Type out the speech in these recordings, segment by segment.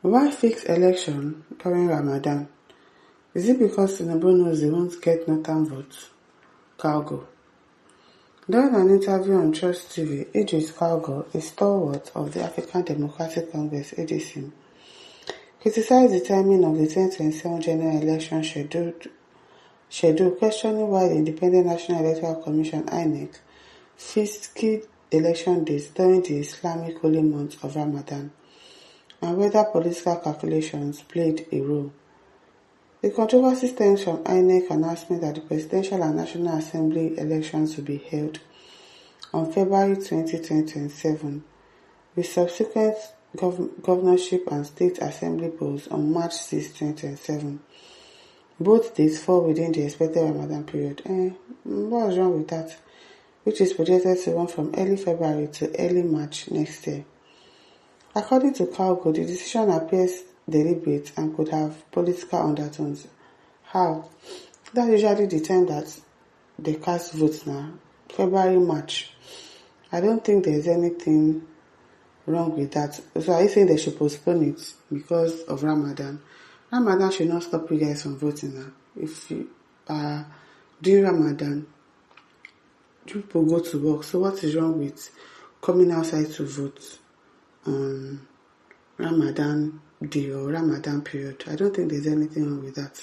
Why fix election during Ramadan? Is it because Tinubu knows they won't get northern votes? Cargo. During an interview on Trust TV, Idris Cargo, a stalwart of the African Democratic Congress (ADC), criticized the timing of the 2027 general election schedule, questioning why the Independent National Electoral Commission (Inec) fixed key election dates during the Islamic holy month of Ramadan, and whether political calculations played a role. The controversy stems from Inec announcement that the Presidential and National Assembly elections will be held on February 20, 2027, with subsequent governorship and state assembly polls on March 6, 2027. Both dates fall within the expected Ramadan period. What's wrong with that? Which is projected to run from early February to early March next year. According to Cargo, the decision appears deliberate and could have political undertones. How? That's usually the time that they cast votes now. February, March. I don't think there's anything wrong with that. So are you saying they should postpone it because of Ramadan? Ramadan should not stop you guys from voting now. If you are doing Ramadan, people go to work. So what is wrong with coming outside to vote on Ramadan day or Ramadan period? I don't think there's anything wrong with that.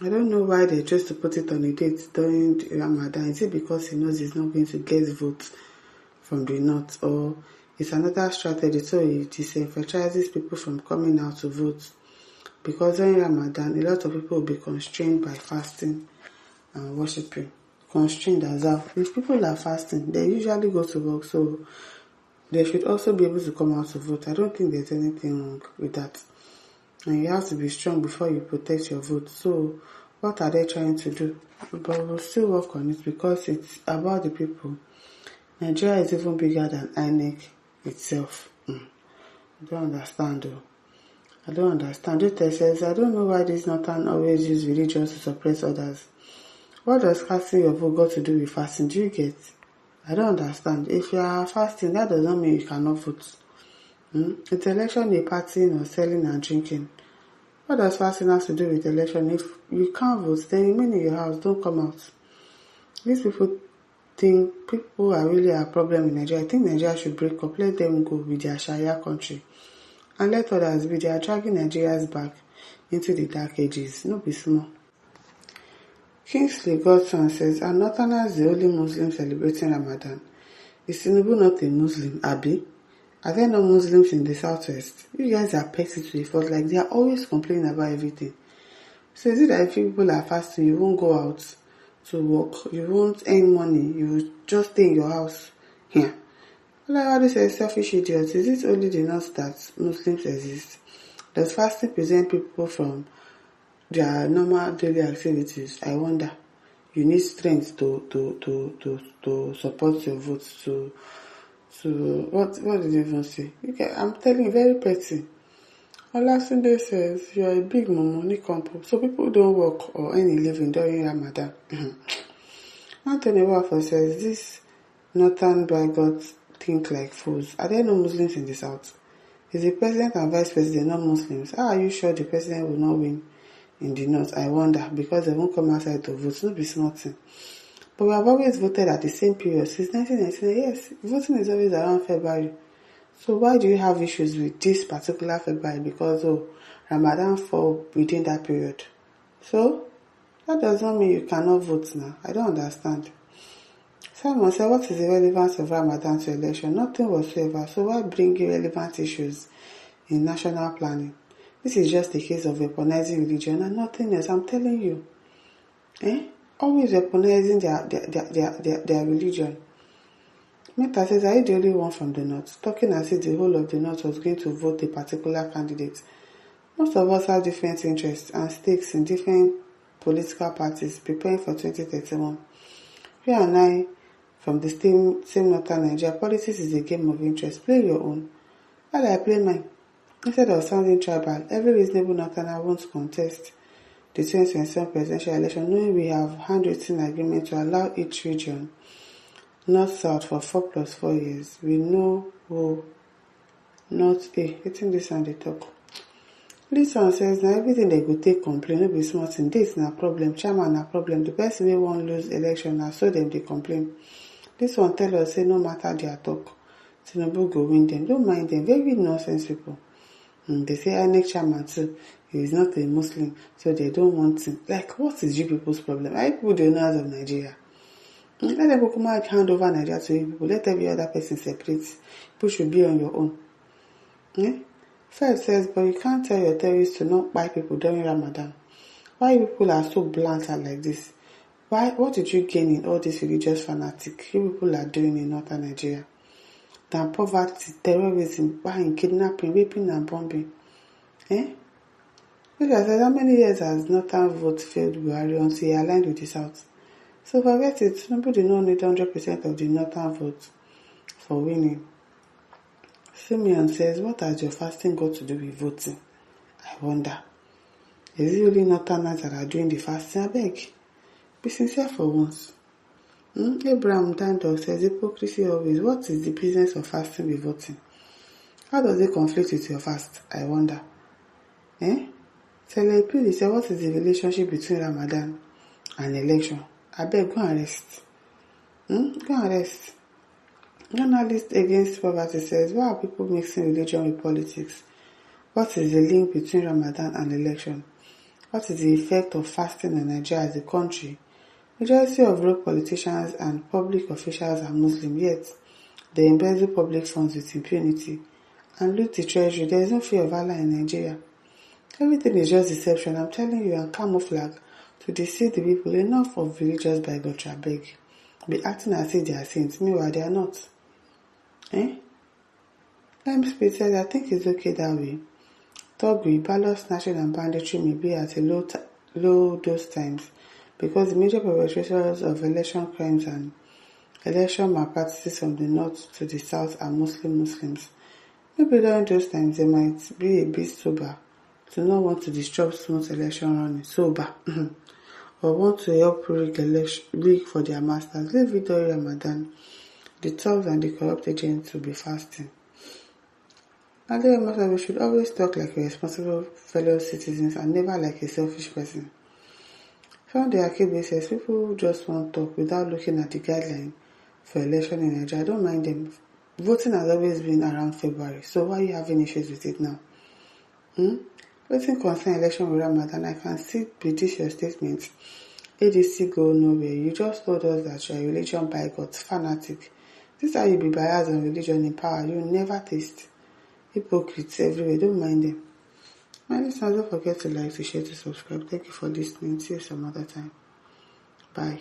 I don't know why they chose to put it on a date during Ramadan. Is it because he knows he's not going to get votes from the north, or it's another strategy so it disenfranchises people from coming out to vote? Because during Ramadan, a lot of people will be constrained by fasting and worshiping. Constrained as well. If people are fasting, they usually go to work, so they should also be able to come out to vote. I don't think there's anything wrong with that. And you have to be strong before you protect your vote. So what are they trying to do? But we'll still work on it because it's about the people. Nigeria is even bigger than Inec itself. I don't understand though. I don't understand. Jutta says, I don't know why this northern always use religion to suppress others. What does casting your vote got to do with fasting? Do you get? I don't understand. If you are fasting, that does not mean you cannot vote. It's election day partying or selling and drinking. What does fasting have to do with election? If you can't vote, then remain in your house, don't come out. These people think people are really a problem in Nigeria. I think Nigeria should break up, let them go with their Sharia country. And let others be. They are dragging Nigeria's back into the dark ages. No be small. Kingsley Godson says, are Northerners the only Muslims celebrating Ramadan? Is Tinubu not a Muslim, Abi? Are there no Muslims in the southwest? You guys are petty to the fault, like they are always complaining about everything. So is it that if people are fasting, you won't go out to work, you won't earn money, you will just stay in your house here? Like all these selfish idiots, is it only the north that Muslims exist? Does fasting prevent people from their normal daily activities? I wonder. You need strength to support your votes. So what did you even say? Okay, I'm telling you, very petty. Olasunde says you are a big money compo, so people don't work or any living during Ramadan. Anthony Waffle says this northern bigots think like fools. Are there no Muslims in the south? Is the president and vice president not Muslims? How are you sure the president will not win in the north? I wonder, because they won't come outside to vote. Not be smart thing. But we have always voted at the same period since 1999. Yes, voting is always around February. So why do you have issues with this particular February? Because Ramadan fall within that period. So that does not mean you cannot vote now. I don't understand. Simon said, what is the relevance of Ramadan to election? Nothing whatsoever. So why bring irrelevant issues in national planning? This is just a case of weaponizing religion and nothing else. I'm telling you. Always weaponizing their religion. Meta says, are you the only one from the north? Talking as if the whole of the north was going to vote a particular candidate. Most of us have different interests and stakes in different political parties preparing for 2031. You and I, from the same northern Nigeria, politics is a game of interest. Play your own. While I play mine. Instead of sounding tribal, every reasonable northerner wants to contest the 2027 presidential election, knowing we have handwritten agreement to allow each region north-south for 4+4 years. We know who not a. Wetin dis one dey talk? Dis one says na everything dem go take complain, no be small thing. Dis na problem, chairman na problem. The person wey wan lose election na so dem dey complain. Dis one tell us say no matter their talk, Tinubu go win dem. Don't mind dem, very nonsense people. They say Inec chairman too, he is not a Muslim, so they don't want him. Like, what is you people's problem? Are you people the owners of Nigeria? Let them go hand over Nigeria to you people. Let every other person separate. People should be on your own. Fed says, but you can't tell your terrorists to not buy people during Ramadan. Why people are so blunt like this? Why? What did you gain in all this religious fanatic you people are doing in northern Nigeria? Than poverty, terrorism, buying, kidnapping, raping and bombing. Look at how many years has northern vote failed Buhari until he aligned with the south? So forget it, nobody don't need 100% of the northern vote for winning. Simeon says, what has your fasting got to do with voting? I wonder. Is it really northerners that are doing the fasting? I beg. Be sincere for once. Abraham Dando says, hypocrisy always. What is the business of fasting with voting? How does it conflict with your fast? I wonder. Telepili said, what is the relationship between Ramadan and election? I beg, go and rest. Go and rest. Journalist Against Poverty says, why are people mixing religion with politics? What is the link between Ramadan and election? What is the effect of fasting in Nigeria as a country? Majority of rogue politicians and public officials are Muslim, yet they embezzle public funds with impunity and loot the treasury. There is no fear of Allah in Nigeria. Everything is just deception, I'm telling you, and camouflage to deceive the people. Enough of religious bigotry, I beg. Be acting as if they are saints, meanwhile they are not. Speed said, I think it's okay that way. Thuggery, ballot snatching and banditry may be at a low dose times, because the major perpetrators of election crimes and election malpractices from the north to the south are Muslims. Maybe during those times they might be a bit sober to not want to disrupt smooth election running, or want to help rig for their masters. Leave it during Ramadan. The thugs and the corrupt agents will be fasting. And then we should always talk like a responsible fellow citizens and never like a selfish person. From the Akibe says, people just want to talk without looking at the guideline for election in Nigeria. I don't mind them. Voting has always been around February, so why are you having issues with it now? Voting concern election with Ramadan, I can see this your statement. ADC go nowhere. You just told us that you're a religion bigot, fanatic. This is how you be biased on religion in power. You never taste. Hypocrites everywhere. Don't mind them. My listeners, don't forget to like, to share, to subscribe. Thank you for listening. See you some other time. Bye.